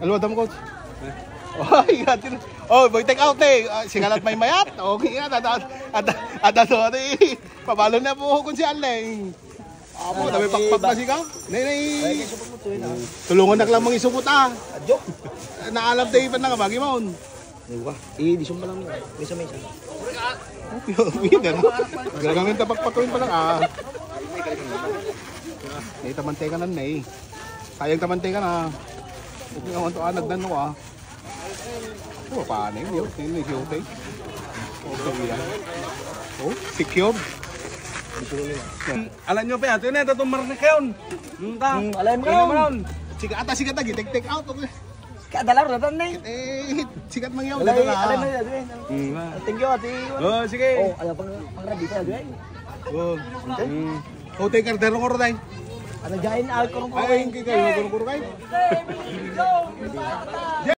Alwa dam coach. Oy, gatin. Oh, boy take out eh. Singalat may mayat. Okay nga ada to ati. Pabalo na po kun si Aleng. Amo, dami pakpak na sigaw. Nay. Tulungan na lang mga isupot ah. Adyo. Naalam tayo pa na kabagi mo. Diba? Di sumpa lang yun. Misa-misa. Winner. Gagawin tapakpakuin pa lang ah. Nay tamante ka na nay. Sayang tamante ka na. Huwag nga to anagdan mo ah. Oh, paano yun? Yun yung okay. Okay yan. Oh, secure. Alam nyo pa ito na ito itong marnik yun. Alam mo yun. Sikat lagi, take out. Kadalar na tan eh. Sikat mang yaw. Alam mo yun. Thank you ati. Oh, sige. Oh, alam pang rabita yun. Oh. Oh, take kardero ko rin. Ano dyan? Ay, kurong-kurong. Ay, hindi kayo. Kurong-kurong kayo.